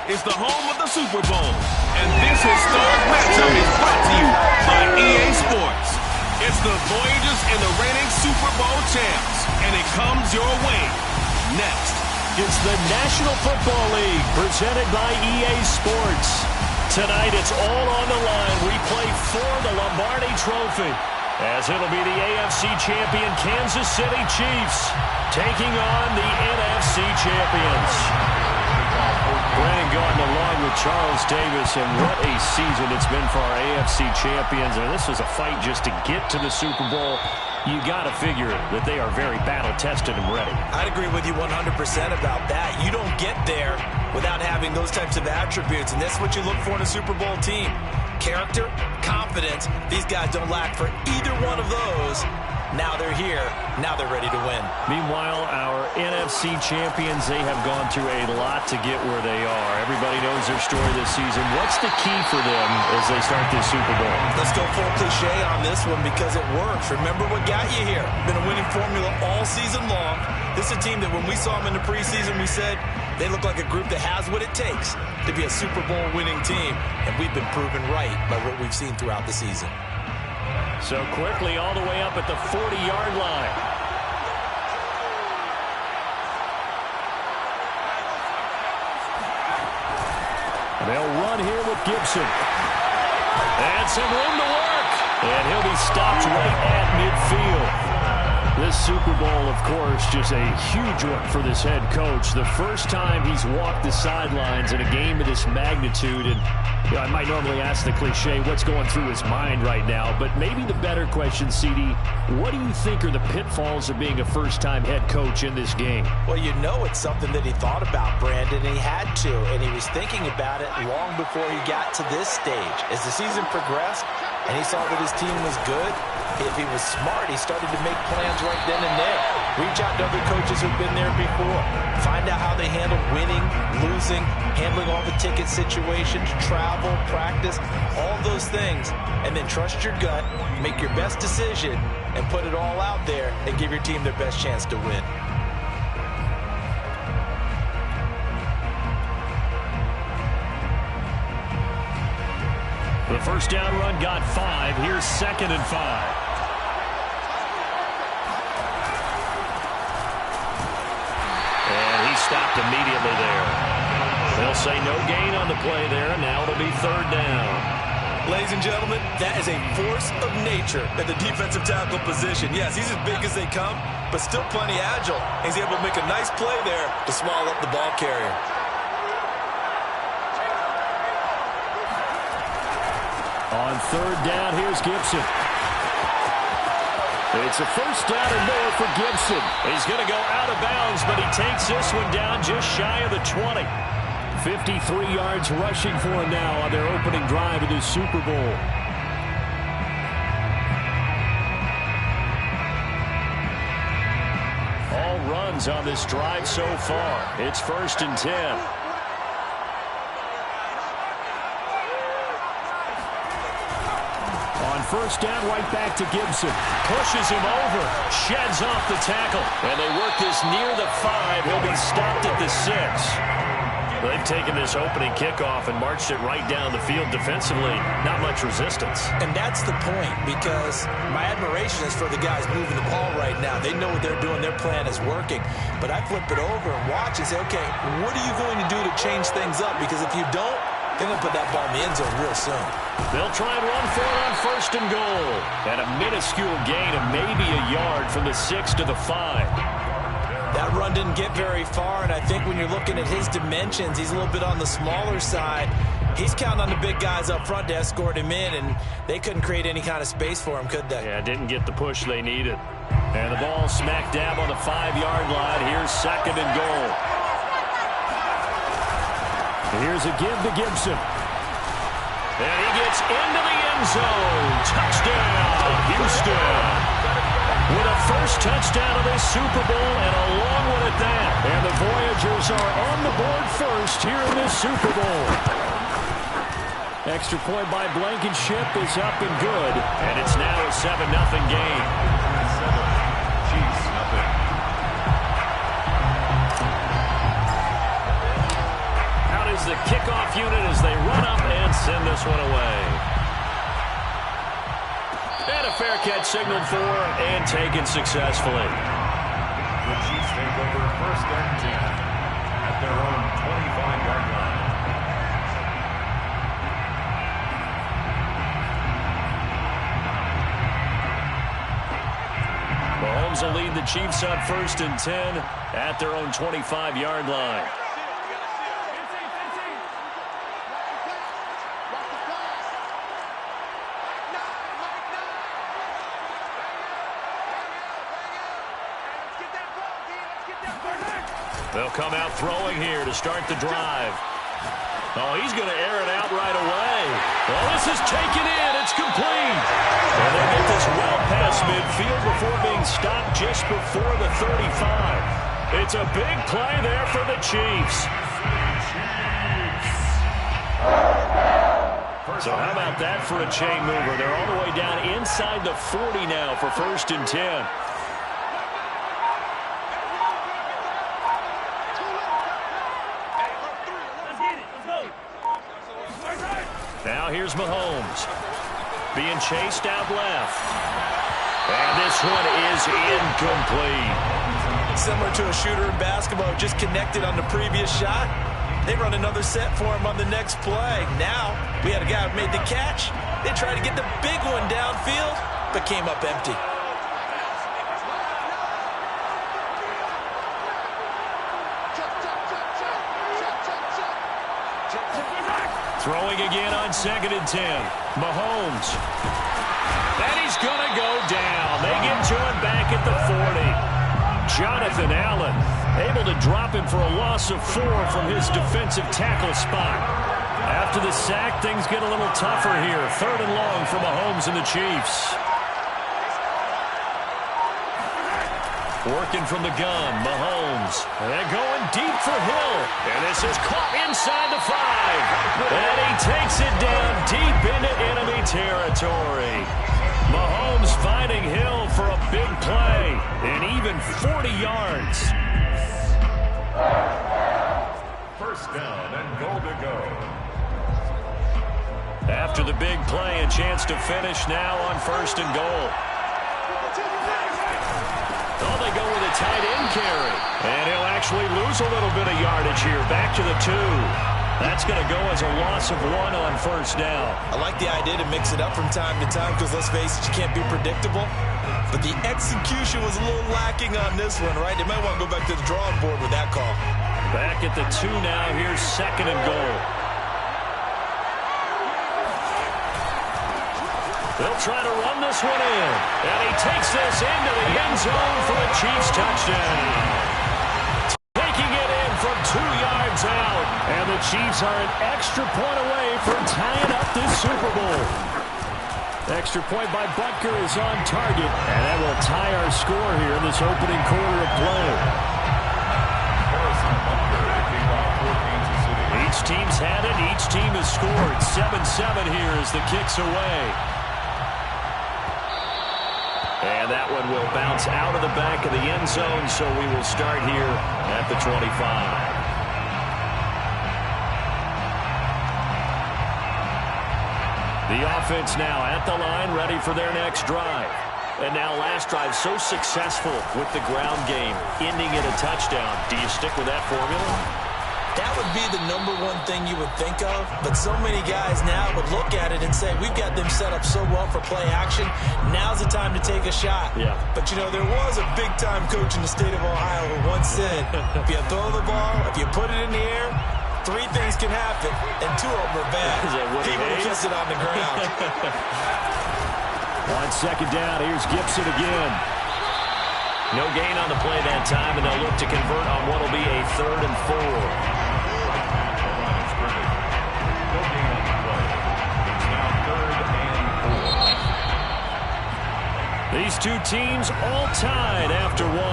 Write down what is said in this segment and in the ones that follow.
is the home of the Super Bowl, and this historic matchup is brought to you by EA Sports. It's the Voyagers and the reigning Super Bowl champs, and it comes your way next. It's the National Football League presented by EA Sports. Tonight it's all on the line. We play for the Lombardi Trophy, as it'll be the AFC champion Kansas City Chiefs taking on the NFC champions. Brandon Gaudin along with Charles Davis, and what a season it's been for our AFC champions. And this was a fight just to get to the Super Bowl. You got to figure that they are very battle-tested and ready. I'd agree with you 100% about that. You don't get there without having those types of attributes, and that's what you look for in a Super Bowl team. Character, confidence. These guys don't lack for either one of those. Now they're here. Now they're ready to win. Meanwhile, our NFC champions, they have gone through a lot to get where they are. Everybody knows their story this season. What's the key for them as they start this Super Bowl? Let's go full cliche on this one because it works. Remember what got you here. Been a winning formula all season long. This is a team that when we saw them in the preseason, we said they look like a group that has what it takes to be a Super Bowl winning team. And we've been proven right by what we've seen throughout the season. So quickly all the way up at the 40-yard line. They'll run here with Gibson. And some room to work. And he'll be stopped right at midfield. This Super Bowl, of course, just a huge one for this head coach. The first time he's walked the sidelines in a game of this magnitude. And I might normally ask the cliche, what's going through his mind right now? But maybe the better question, CD, what do you think are the pitfalls of being a first-time head coach in this game? Well, you know it's something that he thought about, Brandon, and he had to. And he was thinking about it long before he got to this stage. As the season progressed and he saw that his team was good, if he was smart, he started to make plans right then and there. Reach out to other coaches who've been there before. Find out how they handle winning, losing, handling all the ticket situations, travel, practice, all those things. And then trust your gut, make your best decision, and put it all out there and give your team their best chance to win. The first down run got 5. Here's 2nd and 5. Stopped immediately there. They'll say no gain on the play there, and now it'll be 3rd down. Ladies and gentlemen, that is a force of nature at the defensive tackle position. Yes, he's as big as they come, but still plenty agile. He's able to make a nice play there to swallow up the ball carrier. On 3rd down, here's Gibson. It's a first down and more for Gibson. He's going to go out of bounds, but he takes this one down just shy of the 20. 53 yards rushing for him now on their opening drive of this Super Bowl. All runs on this drive so far. It's 1st and 10. First down, right back to Gibson. Pushes him over. Sheds off the tackle. And they work this near the 5. He'll be stopped at the 6. They've taken this opening kickoff and marched it right down the field defensively. Not much resistance. And that's the point, because my admiration is for the guys moving the ball right now. They know what they're doing. Their plan is working. But I flip it over and watch and say, okay, what are you going to do to change things up? Because if you don't, they're going to put that ball in the end zone real soon. They'll try and run for it on 1st and goal. And a minuscule gain of maybe a yard from the 6 to the 5. That run didn't get very far, and I think when you're looking at his dimensions, he's a little bit on the smaller side. He's counting on the big guys up front to escort him in, and they couldn't create any kind of space for him, could they? Yeah, didn't get the push they needed. And the ball smack dab on the 5-yard line. Here's 2nd and goal. Here's a give to Gibson. And he gets into the end zone. Touchdown, Houston. With a first touchdown of this Super Bowl, and a long one at that. And the Voyagers are on the board first here in this Super Bowl. Extra point by Blankenship is up and good. And it's now a 7-0 game. Chiefs, nothing. Out is the kick unit as they run up and send this one away. And a fair catch signaled for and taken successfully. The Chiefs take over 1st and 10 at their own 25-yard line. Mahomes will lead the Chiefs on 1st and 10 at their own 25-yard line. They'll come out throwing here to start the drive. Oh, he's going to air it out right away. Well, this is taken in. It's complete. And they get this well past midfield before being stopped just before the 35. It's a big play there for the Chiefs. So how about that for a chain mover? They're all the way down inside the 40 now for 1st and 10. Now here's Mahomes. Being chased out left. And this one is incomplete. Similar to a shooter in basketball, just connected on the previous shot. They run another set for him on the next play. Now, we had a guy who made the catch. They tried to get the big one downfield, but came up empty. Throwing again on 2nd and 10. Mahomes. And he's going to go down. They get to him back at the 40. Jonathan Allen able to drop him for a loss of 4 from his defensive tackle spot. After the sack, things get a little tougher here. 3rd and long for Mahomes and the Chiefs. Working from the gun, Mahomes. And they're going deep for Hill. And this is caught inside the 5. And he takes it down deep into enemy territory. Mahomes finding Hill for a big play. And even 40 yards. 1st down and goal to go. After the big play, a chance to finish now on 1st and goal. Oh, they go with a tight end carry. And he'll actually lose a little bit of yardage here. Back to the 2. That's going to go as a loss of 1 on 1st down. I like the idea to mix it up from time to time because, let's face it, you can't be predictable. But the execution was a little lacking on this one, right? They might want to go back to the drawing board with that call. Back at the 2 now. Here's 2nd and goal. They'll try to run this one in. And he takes this into the end zone for a Chiefs touchdown. Taking it in from 2 yards out. And the Chiefs are an extra point away from tying up this Super Bowl. Extra point by Butker is on target. And that will tie our score here in this opening quarter of play. Each team's had it. Each team has scored. 7-7 here as the kick's away. And that one will bounce out of the back of the end zone, so we will start here at the 25. The offense now at the line, ready for their next drive. And now last drive so successful with the ground game, ending in a touchdown. Do you stick with that formula? That would be the #1 thing you would think of, but so many guys now would look at it and say, we've got them set up so well for play action, now's the time to take a shot. Yeah. But, you know, there was a big-time coach in the state of Ohio who once said, if you throw the ball, if you put it in the air, 3 things can happen, and 2 of them are bad. He would have kissed it on the ground. On 2nd down, here's Gibson again. No gain on the play that time, and they'll look to convert on what will be a 3rd and 4. These 2 teams all tied after 1. The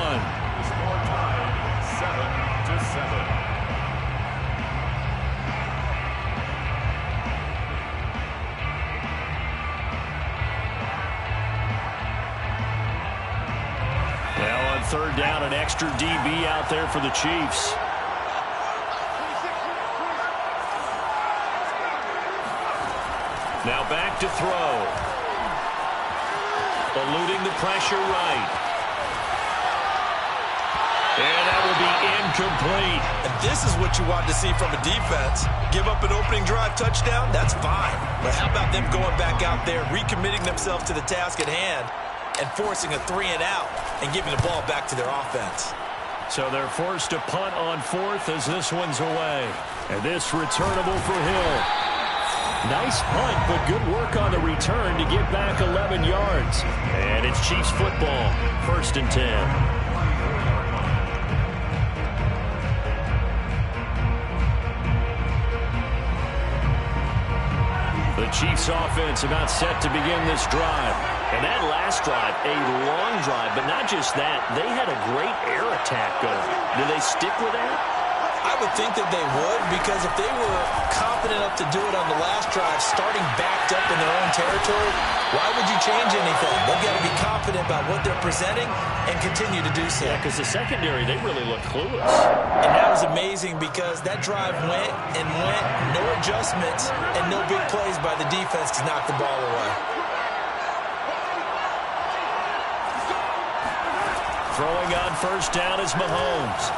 score tied 7-7. Now on 3rd down, an extra DB out there for the Chiefs. Now back to throw. Eluding the pressure right. And that will be incomplete. And this is what you want to see from a defense. Give up an opening drive touchdown, that's fine. But how about them going back out there, recommitting themselves to the task at hand, and forcing a 3-and-out and giving the ball back to their offense. So they're forced to punt on fourth as this one's away. And this returnable for Hill. Nice punt, but good work on the return to get back 11 yards. And it's Chiefs football, 1st and 10. The Chiefs offense about set to begin this drive. And that last drive, a long drive, but not just that. They had a great air attack going. Do they stick with that? I would think that they would, because if they were confident enough to do it on the last drive, starting backed up in their own territory, why would you change anything? They've got to be confident about what they're presenting and continue to do so. Yeah, because the secondary, they really look clueless. And that was amazing because that drive went and went, no adjustments, and no big plays by the defense to knock the ball away. Throwing on first down is Mahomes.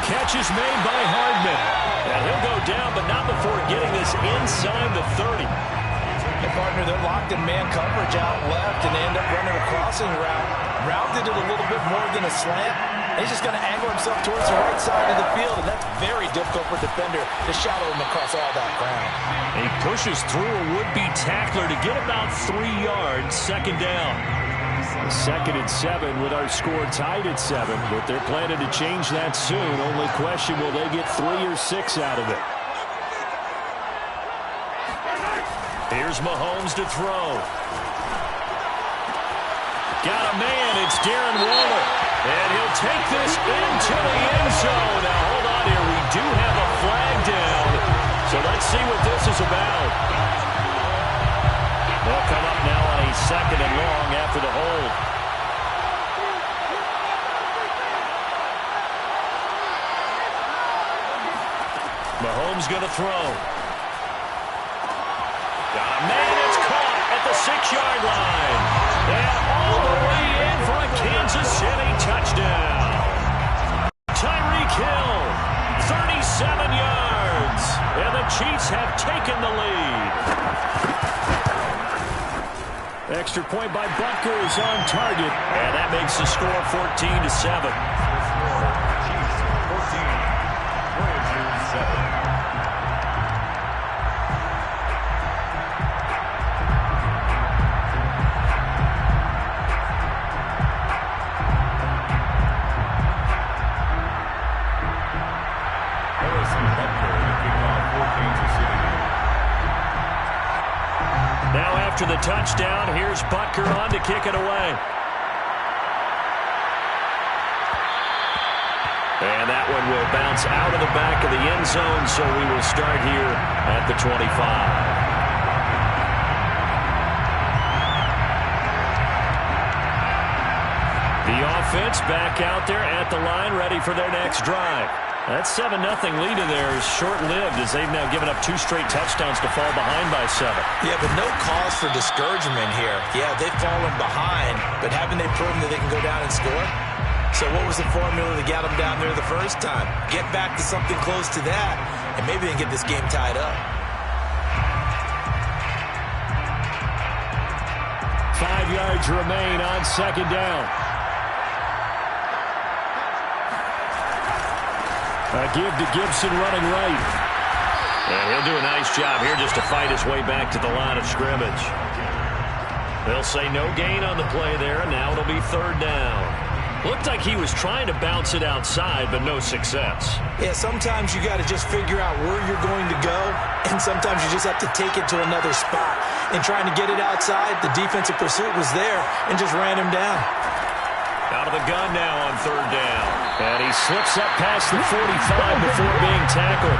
Catch is made by Hardman. And he'll go down, but not before getting this inside the 30. And partner, they're locked in man coverage out left, and they end up running a crossing route. Rounded it a little bit more than a slant. And he's just going to angle himself towards the right side of the field, and that's very difficult for a defender to shadow him across all that ground. He pushes through a would-be tackler to get about 3 yards, 2nd down. 2nd and 7 with our score tied at 7, but they're planning to change that soon. Only question, will they get 3 or 6 out of it? Here's Mahomes to throw. Got a man, it's Darren Waller. And he'll take this into the end zone. Now hold on here, we do have a flag down. So let's see what this is about. They'll come up now on a 2nd and long after the hold. Mahomes going to throw. Got a man, it's caught at the 6-yard line. And all the way in for a Kansas City touchdown. Tyreek Hill, 37 yards. And the Chiefs have taken the lead. Extra point by Butker is on target, and that makes the score 14-7. Chiefs 14, Voyagers 7. Harrison Butker to kick off for Kansas City. Now after the touchdown, here's Butker on to kick it away. And that one will bounce out of the back of the end zone, so we will start here at the 25. The offense back out there at the line, ready for their next drive. That 7-0 lead in there is short-lived as they've now given up 2 straight touchdowns to fall behind by 7. Yeah, but no cause for discouragement here. Yeah, they've fallen behind, but haven't they proven that they can go down and score? So what was the formula that got them down there the first time? Get back to something close to that, and maybe they can get this game tied up. 5 yards remain on 2nd down. A give to Gibson running right. And he'll do a nice job here just to fight his way back to the line of scrimmage. They'll say no gain on the play there, and now it'll be 3rd down. Looked like he was trying to bounce it outside, but no success. Yeah, sometimes you got to just figure out where you're going to go, and sometimes you just have to take it to another spot. And trying to get it outside, the defensive pursuit was there and just ran him down. Out of the gun now on 3rd down. And he slips up past the 45 before being tackled.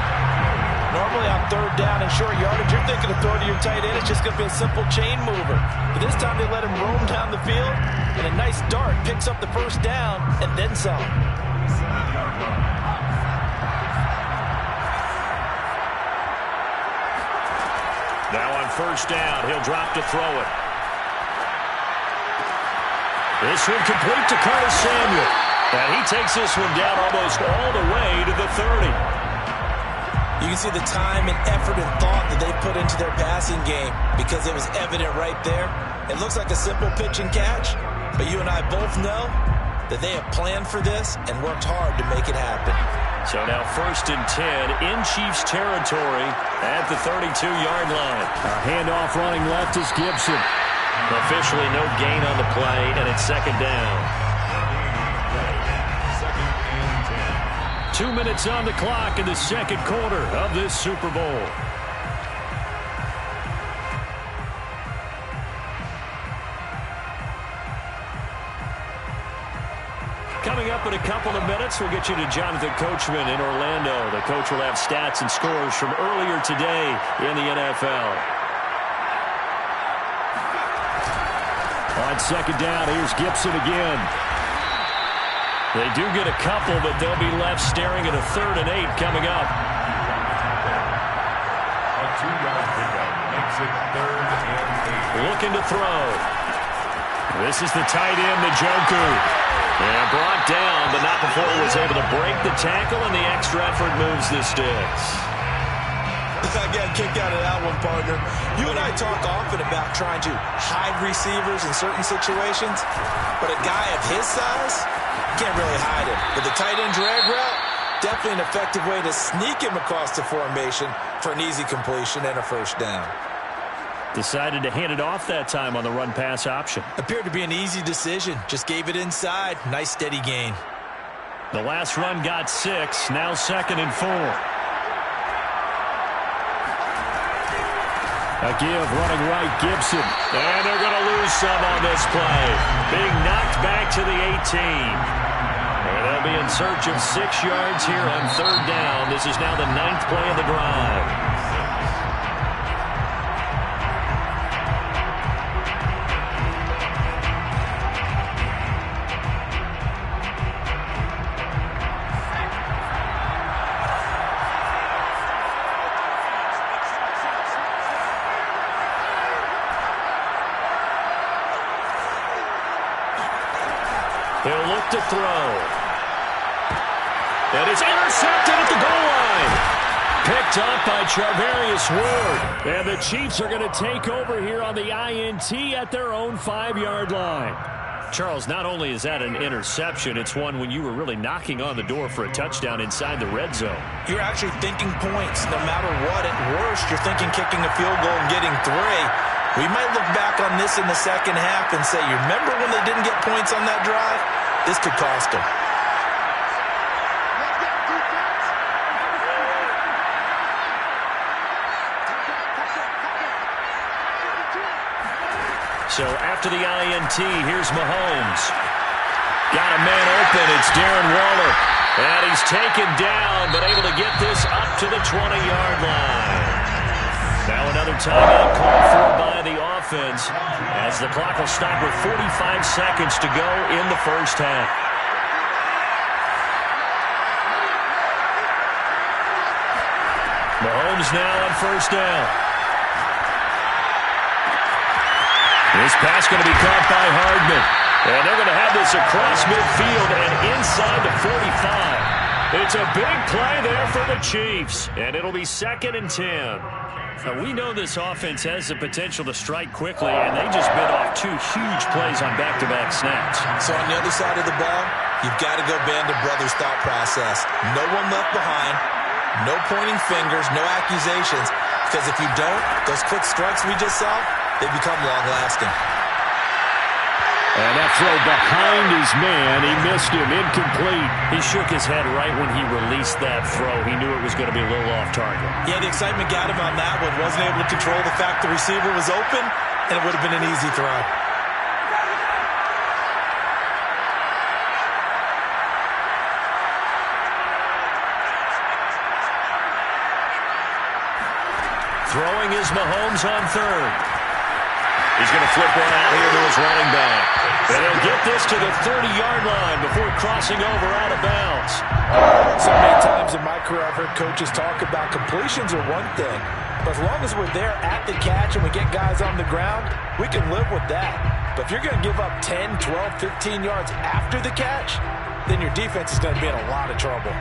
Normally on 3rd down and short yardage, you're thinking to throw to your tight end. It's just going to be a simple chain mover. But this time they let him roam down the field, and a nice dart picks up the 1st down and then some. Now on first down, he'll drop to throw it. This one complete to Curtis Samuel. And he takes this one down almost all the way to the 30. You can see the time and effort and thought that they put into their passing game because it was evident right there. It looks like a simple pitch and catch, but you and I both know that they have planned for this and worked hard to make it happen. So now 1st and 10 in Chiefs territory at the 32-yard line. A handoff running left is Gibson. Officially no gain on the play, and it's 2nd down. 2 minutes on the clock in the 2nd quarter of this Super Bowl. Coming up in a couple of minutes, we'll get you to Jonathan Coachman in Orlando. The coach will have stats and scores from earlier today in the NFL. On 2nd down, here's Gibson again. They do get a couple, but they'll be left staring at a 3rd and 8 coming up. A 2-yard pickup makes it 3rd and 8. Looking to throw. This is the tight end, Njoku. And brought down, but not before he was able to break the tackle, and the extra effort moves the sticks. I got a kick out of that one, partner. You and I talk often about trying to hide receivers in certain situations, but a guy of his size can't really hide him. But the tight end drag route, definitely an effective way to sneak him across the formation for an easy completion and a 1st down. Decided to hand it off that time on the run-pass option. Appeared to be an easy decision. Just gave it inside. Nice steady gain. The last run got 6. Now 2nd and 4. A give running right, Gibson. And they're going to lose some on this play. Being knocked back to the 18. And they'll be in search of 6 yards here on 3rd down. This is now the 9th play of the drive. He'll look to throw. And it's intercepted at the goal line. Picked up by Charvarius Ward. And the Chiefs are going to take over here on the INT at their own 5-yard line. Charles, not only is that an interception, it's one when you were really knocking on the door for a touchdown inside the red zone. You're actually thinking points no matter what. At worst, you're thinking kicking a field goal and getting 3. We might look back on this in the 2nd half and say, you remember when they didn't get points on that drive? This could cost them. So after the INT, here's Mahomes. Got a man open. It's Darren Waller. And he's taken down, but able to get this up to the 20-yard line. Now another timeout called for by the offense as the clock will stop with 45 seconds to go in the 1st half. Mahomes now on 1st down. This pass going to be caught by Hardman. And they're going to have this across midfield and inside the 45. It's a big play there for the Chiefs. And it'll be 2nd and 10. We know this offense has the potential to strike quickly, and they just bit off 2 huge plays on back-to-back snaps. So on the other side of the ball, you've got to go band of brothers thought process. No one left behind, no pointing fingers, no accusations, because if you don't, those quick strikes we just saw, they become long-lasting. And that throw behind his man, he missed him, incomplete. He shook his head right when he released that throw. He knew it was going to be a little off target. Yeah, the excitement got him on that one. Wasn't able to control the fact the receiver was open, and it would have been an easy throw. Throwing is Mahomes on 3rd. He's going to flip one out here to his running back. And he'll get this to the 30-yard line before crossing over out of bounds. So many times in my career I've heard coaches talk about completions are one thing, but as long as we're there at the catch and we get guys on the ground, we can live with that. But if you're going to give up 10, 12, 15 yards after the catch, then your defense is going to be in a lot of trouble.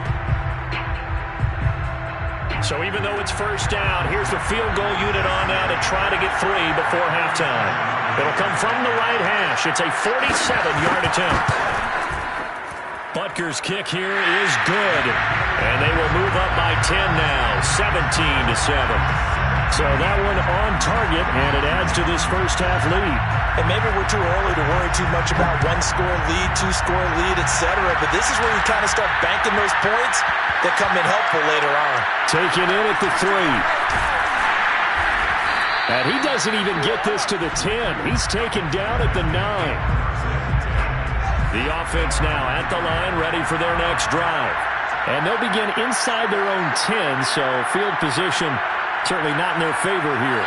So even though it's first down, here's the field goal unit on now to try to get 3 before halftime. It'll come from the right hash. It's a 47-yard attempt. Butker's kick here is good. And they will move up by 10 now, 17-7. So that one on target, and it adds to this first half lead. And maybe we're too early to worry too much about one-score lead, two-score lead, etc. But this is where you kind of start banking those points that come in helpful later on. Taken in at the 3. And he doesn't even get this to the 10. He's taken down at the 9. The offense now at the line, ready for their next drive. And they'll begin inside their own 10, so field position certainly not in their favor here.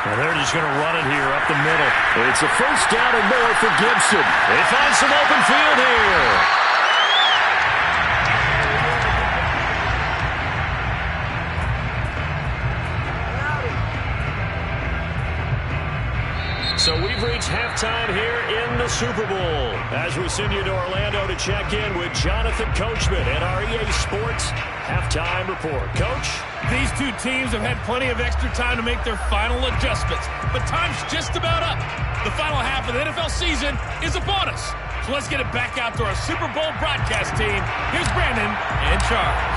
And they're just going to run it here up the middle. It's a first down and more for Gibson. They find some open field here. So we've reached halftime here in the Super Bowl as we send you to Orlando to check in with Jonathan Coachman and our EA Sports Halftime Report. Coach? These two teams have had plenty of extra time to make their final adjustments, but time's just about up. The final half of the NFL season is upon us. So let's get it back out to our Super Bowl broadcast team. Here's Brandon and Charles.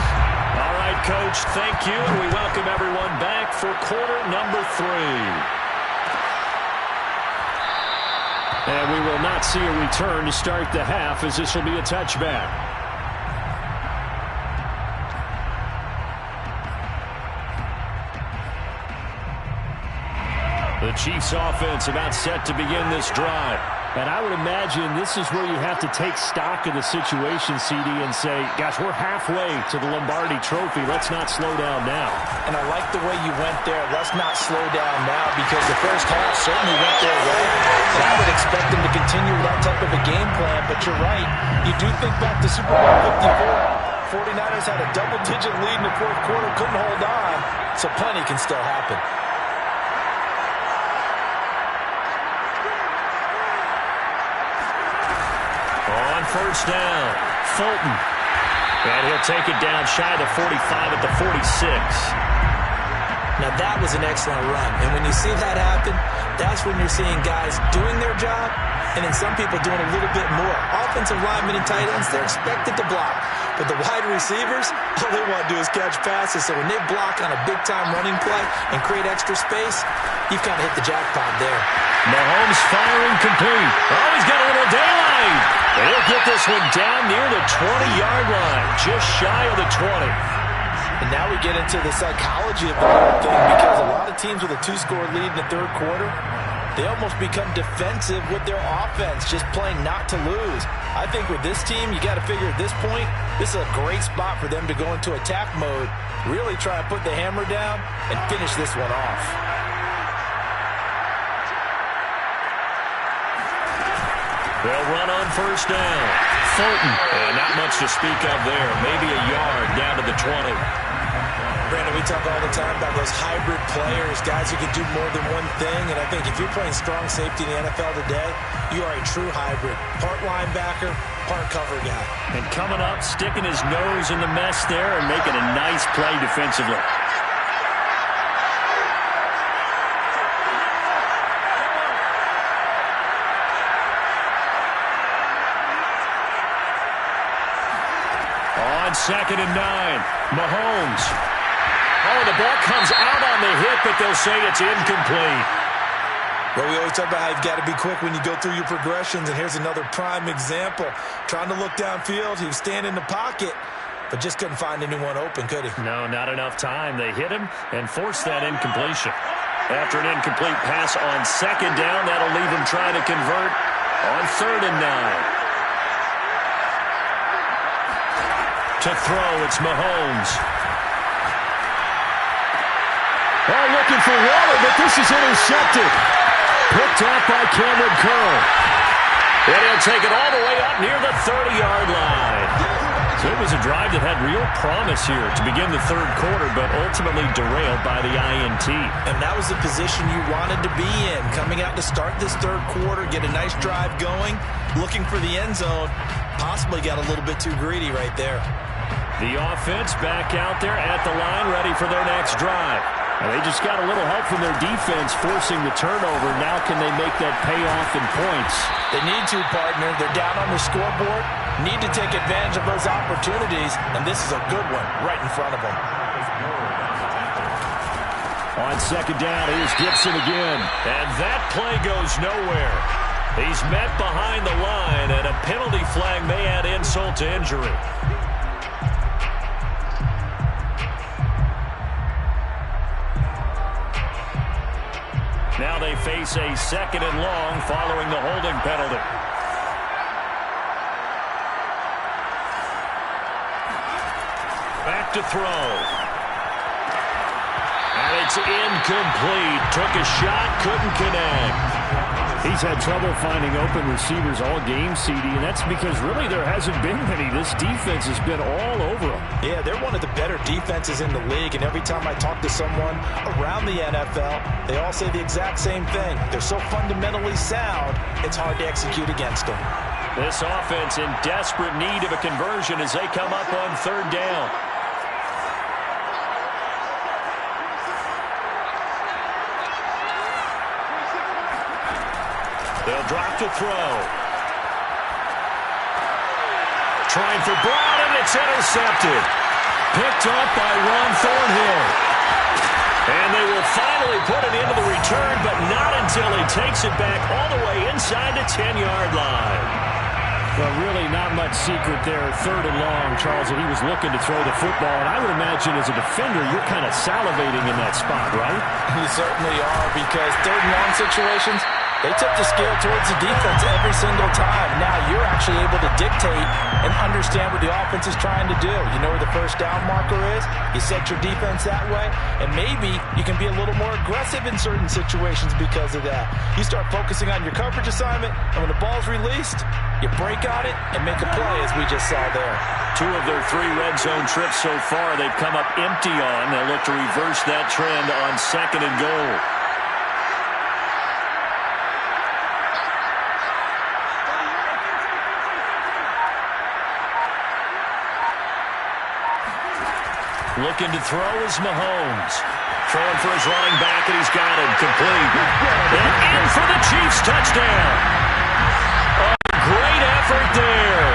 All right, Coach, thank you, and we welcome everyone back for quarter number 3. And we will not see a return to start the half, as this will be a touchback. The Chiefs offense about set to begin this drive. And I would imagine this is where you have to take stock of the situation, CD, and say, gosh, we're halfway to the Lombardi Trophy. Let's not slow down now. And I like the way you went there. Let's not slow down now, because the first half certainly went their way. And I would expect them to continue that type of a game plan. But you're right. You do think back to Super Bowl 54. 49ers had a double-digit lead in the fourth quarter, couldn't hold on. So plenty can still happen. On first down, Fulton. And he'll take it down shy of the 45 at the 46. Now that was an excellent run. And when you see that happen, that's when you're seeing guys doing their job and then some people doing a little bit more. Offensive linemen and tight ends, they're expected to block. But the wide receivers, all they want to do is catch passes. So when they block on a big-time running play and create extra space, you've kind of hit the jackpot there. Mahomes firing complete. Oh, he's got a little daylight. And he'll get this one down near the 20-yard line, just shy of the 20. And now we get into the psychology of the whole thing, because a lot of teams with a 2-score lead in the third quarter, they almost become defensive with their offense, just playing not to lose. I think with this team, you got to figure at this point, this is a great spot for them to go into attack mode, really try and put the hammer down and finish this one off. They'll run on first down. Fulton. And not much to speak of there. Maybe a yard down to the 20. Brandon, we talk all the time about those hybrid players, guys who can do more than one thing. And I think if you're playing strong safety in the NFL today, you are a true hybrid. Part linebacker, part cover guy. And coming up, sticking his nose in the mess there and making a nice play defensively. On 2nd and 9, Mahomes. Oh, the ball comes out on the hit, but they'll say it's incomplete. Well, we always talk about how you've got to be quick when you go through your progressions, and here's another prime example. Trying to look downfield, he was standing in the pocket, but just couldn't find anyone open, could he? No, not enough time. They hit him and forced that incompletion. After an incomplete pass on 2nd down, that'll leave him trying to convert on 3rd and 9. To throw, it's Mahomes. Oh, looking for Waller, but this is intercepted. Picked off by Cameron Curl. And he'll take it all the way up near the 30-yard line. So it was a drive that had real promise here to begin the third quarter, but ultimately derailed by the INT. And that was the position you wanted to be in. Coming out to start this third quarter, get a nice drive going, looking for the end zone. Possibly got a little bit too greedy right there. The offense back out there at the line, ready for their next drive. And they just got a little help from their defense forcing the turnover. Now can they make that pay off in points? They need to, partner. They're down on the scoreboard. Need to take advantage of those opportunities. And this is a good one right in front of them. On second down, here's Gibson again. And that play goes nowhere. He's met behind the line, and a penalty flag may add insult to injury. Now they face a second and long following the holding penalty. Back to throw. And it's incomplete. Took a shot, couldn't connect. He's had trouble finding open receivers all game, CD, and that's because really there hasn't been many. This defense has been all over them. Yeah, they're one of the better defenses in the league, and every time I talk to someone around the NFL, they all say the exact same thing. They're so fundamentally sound, it's hard to execute against them. This offense in desperate need of a conversion as they come up on third down. They'll drop to throw. Trying for Brown, and it's intercepted. Picked up by Ron Thornhill. And they will finally put it into the return, but not until he takes it back all the way inside the 10-yard line. Well, really not much secret there. Third and long, Charles, and he was looking to throw the football. And I would imagine as a defender, you're kind of salivating in that spot, right? You certainly are, because third and long situations, they tip the scale towards the defense every single time. Now you're actually able to dictate and understand what the offense is trying to do. You know where the first down marker is. You set your defense that way, and maybe you can be a little more aggressive in certain situations because of that. You start focusing on your coverage assignment, and when the ball's released, you break on it and make a play, as we just saw there. 2 of their 3 red zone trips so far they've come up empty on. They'll look to reverse that trend on second and goal. Looking to throw is Mahomes. Throwing for his running back, and he's got it. Complete. And in for the Chiefs touchdown. A great effort there.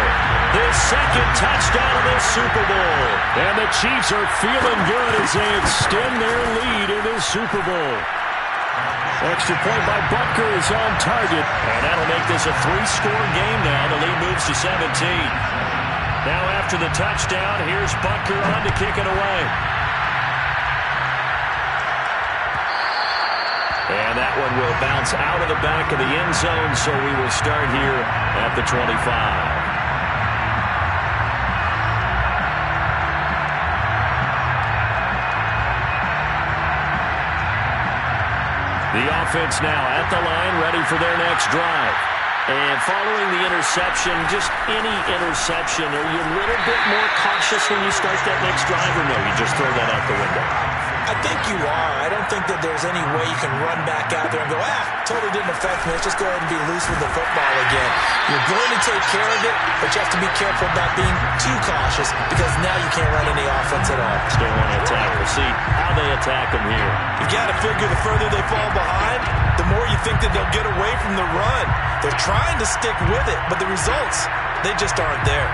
His second touchdown of this Super Bowl. And the Chiefs are feeling good as they extend their lead in this Super Bowl. Extra point by Butker is on target. And that'll make this a 3-score game now. The lead moves to 17. Now after the touchdown, here's Butker on to kick it away. And that one will bounce out of the back of the end zone, so we will start here at the 25. The offense now at the line, ready for their next drive. And following the interception, just any interception, are you a little bit more cautious when you start that next drive, or no, you just throw that out the window? I think you are. I don't think that there's any way you can run back out there and go, totally didn't affect me. Let's just go ahead and be loose with the football again. You're going to take care of it, but you have to be careful about being too cautious, because now you can't run any offense at all. Still want to attack. We'll see how they attack them here. You got to figure the further they fall behind, the more you think that they'll get away from the run. They're trying to stick with it, but the results, they just aren't there.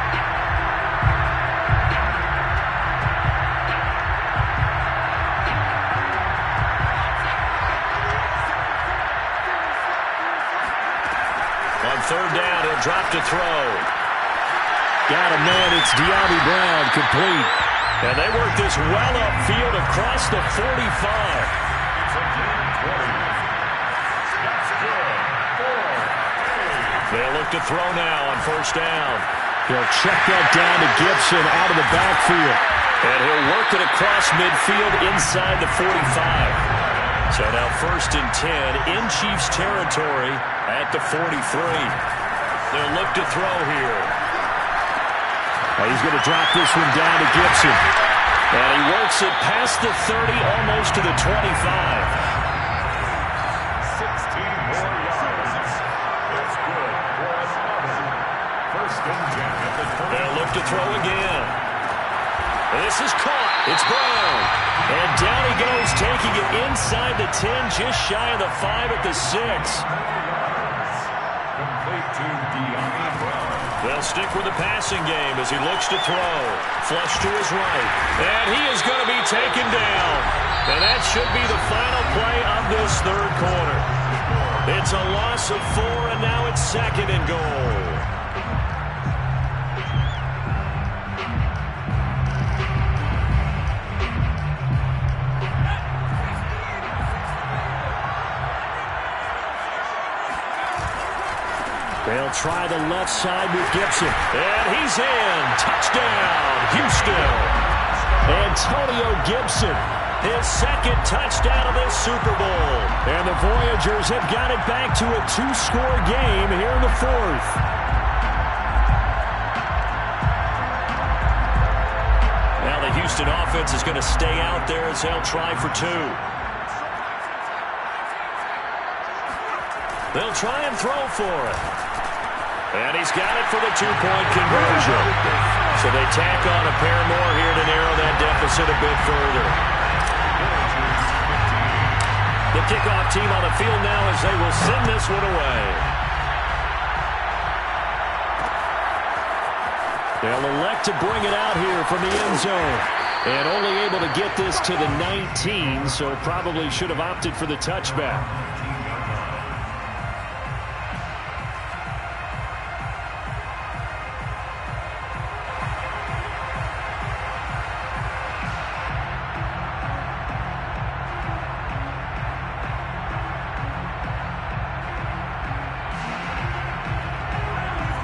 On third down, he'll drop to throw. Got a man, it's De'Ami Brown, complete. And they work this well upfield across the 45. They'll look to throw now on first down. They'll check that down to Gibson out of the backfield. And he'll work it across midfield inside the 45. So now 1st and 10 in Chiefs territory at the 43. They'll look to throw here. He's going to drop this one down to Gibson. And he works it past the 30, almost to the 25. 16 more yards. It's good for another. 1st and 10 at the 20. They'll look to throw again. This is caught. It's Brown. And down he goes, taking it inside the 10, just shy of the 5 at the 6. Complete to De'Ami Brown. They'll stick with the passing game as he looks to throw. Flush to his right. And he is going to be taken down. And that should be the final play of this 3rd quarter. It's a loss of 4, and now it's 2nd and goal. They'll try the left side with Gibson. And he's in. Touchdown, Houston. Antonio Gibson. His 2nd touchdown of this Super Bowl. And the Voyagers have got it back to a 2-score game here in the 4th. Now the Houston offense is going to stay out there as they'll try for 2. They'll try and throw for it. And he's got it for the 2-point conversion. So they tack on a pair more here to narrow that deficit a bit further. The kickoff team on the field now as they will send this one away. They'll elect to bring it out here from the end zone. And only able to get this to the 19, so probably should have opted for the touchback.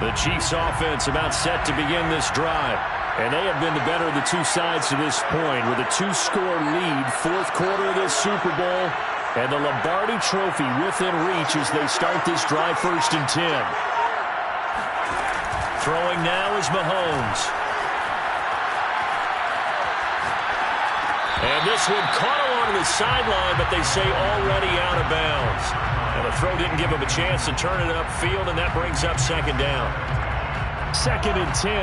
The Chiefs offense about set to begin this drive. And they have been the better of the two sides to this point with a 2-score lead, 4th quarter of this Super Bowl, and the Lombardi Trophy within reach as they start this drive 1st and 10. Throwing now is Mahomes. And this one caught along the sideline, but they say already out of bounds. And the throw didn't give him a chance to turn it upfield, and that brings up 2nd down. 2nd and 10.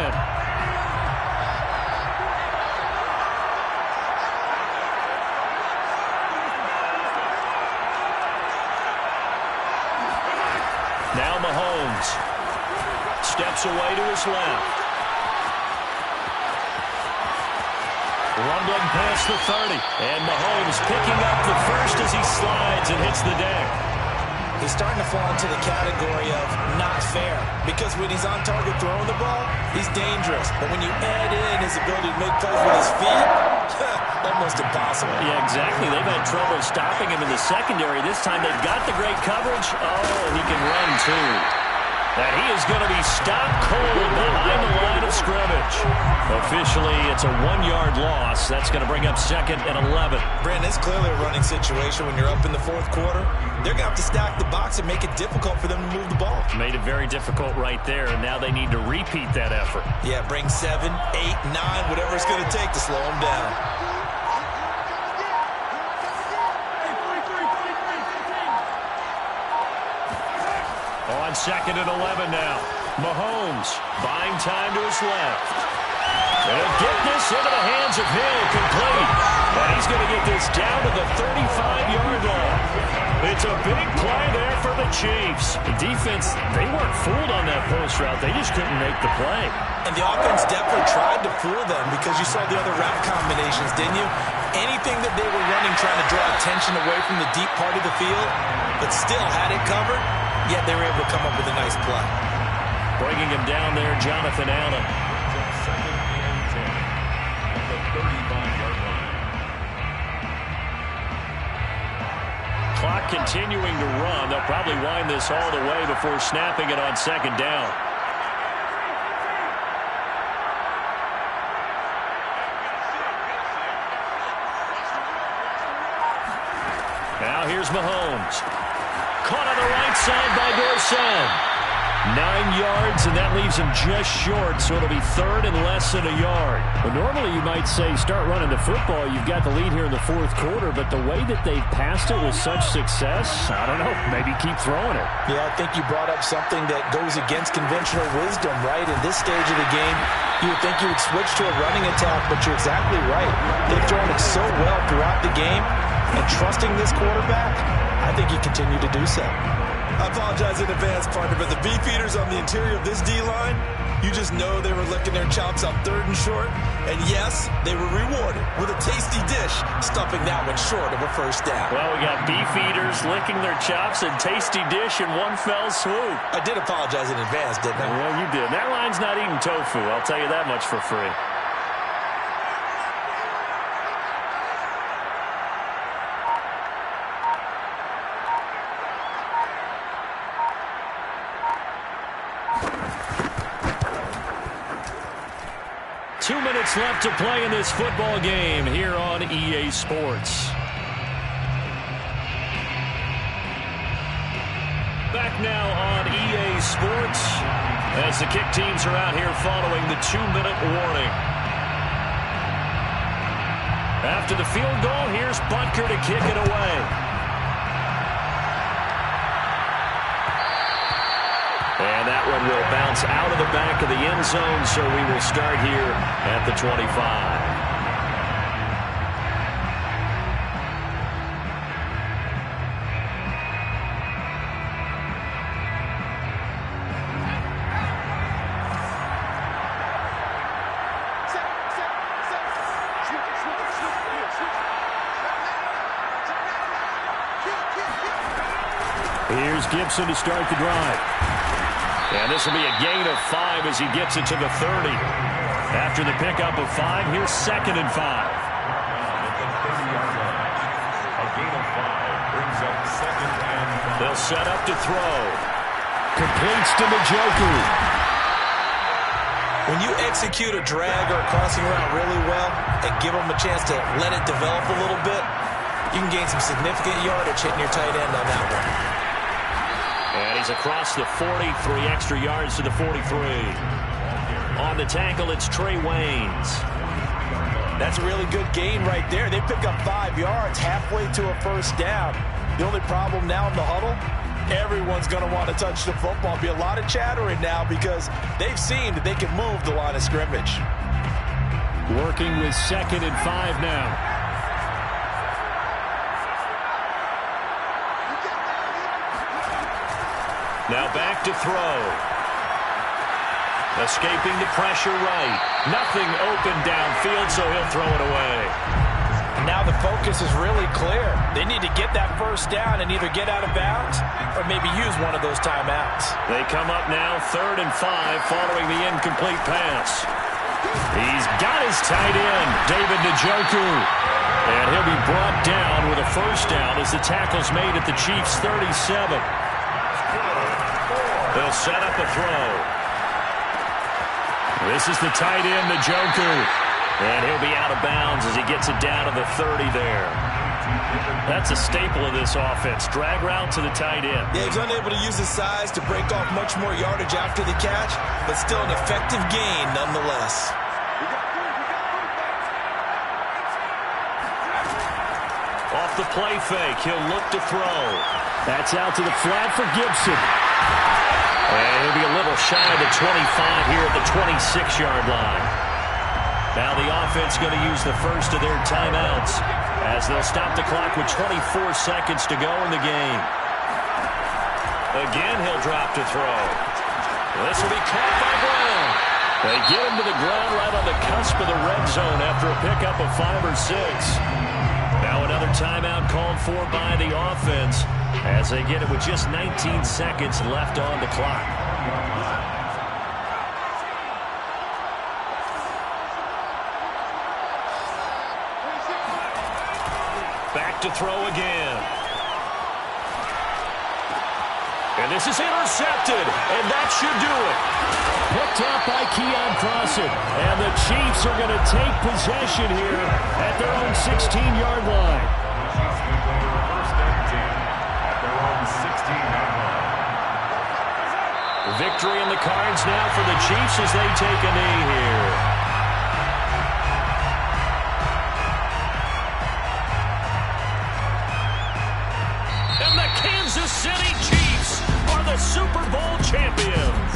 Now Mahomes steps away to his left. Rumbling past the 30. And Mahomes picking up the 1st as he slides and hits the deck. He's starting to fall into the category of not fair, because when he's on target throwing the ball, he's dangerous. But when you add in his ability to make plays with his feet, almost impossible. Yeah, exactly. They've had trouble stopping him in the secondary. This time they've got the great coverage. Oh, he can run too. And he is going to be stopped cold behind the line of scrimmage. Officially, it's a 1-yard loss. That's going to bring up 2nd and 11. Brandon, it's clearly a running situation when you're up in the 4th quarter. They're going to have to stack the box and make it difficult for them to move the ball. Made it very difficult right there, and now they need to repeat that effort. Yeah, bring 7, 8, 9, whatever it's going to take to slow them down. On 2nd and 11 now. Mahomes buying time to his left. They'll get this into the hands of Hill, complete. And he's going to get this down to the 35-yard line. It's a big play there for the Chiefs. The defense, they weren't fooled on that post route. They just couldn't make the play. And the offense definitely tried to fool them because you saw the other route combinations, didn't you? Anything that they were running trying to draw attention away from the deep part of the field, but still had it covered, yet they were able to come up with a nice play. Bringing him down there, Jonathan Allen. 2nd and 10 at the 35-yard line. Clock continuing to run. They'll probably wind this all the way before snapping it on 2nd down. here's Mahomes. Caught on the right side by Dorsett. 9 yards, and that leaves him just short, so it'll be third and less than a yard. Well, normally you might say start running the football. You've got the lead here in the fourth quarter, but the way that they've passed it with such success, I don't know, maybe keep throwing it. Yeah, I think you brought up something that goes against conventional wisdom, right? In this stage of the game, you would think you would switch to a running attack, but you're exactly right. They've thrown it so well throughout the game, and trusting this quarterback, I think you continue to do so. I apologize in advance, partner, but the beefeaters on the interior of this D-line, you just know they were licking their chops on 3rd and short. And yes, they were rewarded with a tasty dish, stuffing that one short of a first down. Well, we got beefeaters licking their chops and tasty dish in one fell swoop. I did apologize in advance, didn't I? Well, you did. That line's not eating tofu, I'll tell you that much for free. Left to play in this football game here on EA Sports. Back now on EA Sports as the kick teams are out here following the 2-minute warning. After the field goal, here's Butker to kick it away. And that one will bounce out of the back of the end zone, so we will start here at the 25. Here's Gibson to start the drive. And this will be a gain of 5 as he gets it to the 30. After the pickup of 5, here's 2nd and 5. A gain of 5 brings up 2nd and 5. They'll set up to throw. Completes to Njoku. When you execute a drag or a crossing route really well and give them a chance to let it develop a little bit, you can gain some significant yardage hitting your tight end on that one. And he's across the 40, 3 extra yards to the 43. On the tackle, it's Trey Waynes. That's a really good gain right there. They pick up 5 yards halfway to a first down. The only problem now in the huddle, everyone's going to want to touch the football. Be a lot of chattering now because they've seen that they can move the line of scrimmage. Working with 2nd and 5 now. Now back to throw. Escaping the pressure right. Nothing open downfield, so he'll throw it away. Now the focus is really clear. They need to get that first down and either get out of bounds or maybe use one of those timeouts. They come up now 3rd and 5 following the incomplete pass. He's got his tight end, David Njoku. And he'll be brought down with a first down as the tackle's made at the Chiefs' 37. They'll set up a throw. This is the tight end, Njoku. And he'll be out of bounds as he gets it down to the 30 there. That's a staple of this offense. Drag route to the tight end. Yeah, he's unable to use his size to break off much more yardage after the catch, but still an effective gain nonetheless. Off the play fake, he'll look to throw. That's out to the flat for Gibson. And he'll be a little shy of the 25 here at the 26-yard line. Now the offense going to use the first of their timeouts as they'll stop the clock with 24 seconds to go in the game. Again, he'll drop to throw. This will be caught by Brown. They get him to the ground right on the cusp of the red zone after a pickup of 5 or 6. Now another timeout called for by the offense as they get it with just 19 seconds left on the clock. Back to throw again. And this is intercepted, and that should do it. Picked up by Keon Crossen. And the Chiefs are going to take possession here at their own 16-yard line. First and 10. victory in the cards now for the Chiefs as they take a knee here. And the Kansas City Chiefs are the Super Bowl champions.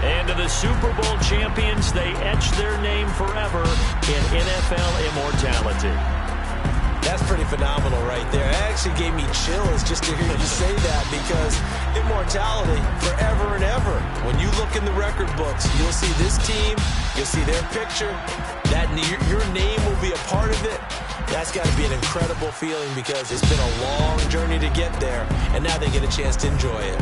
And to the Super Bowl champions, they etch their name forever in NFL immortality. That's pretty phenomenal right there. It actually gave me chills just to hear you say that, because immortality forever and ever. When you look in the record books, you'll see this team, you'll see their picture, that your name will be a part of it. That's got to be an incredible feeling, because it's been a long journey to get there, and now they get a chance to enjoy it.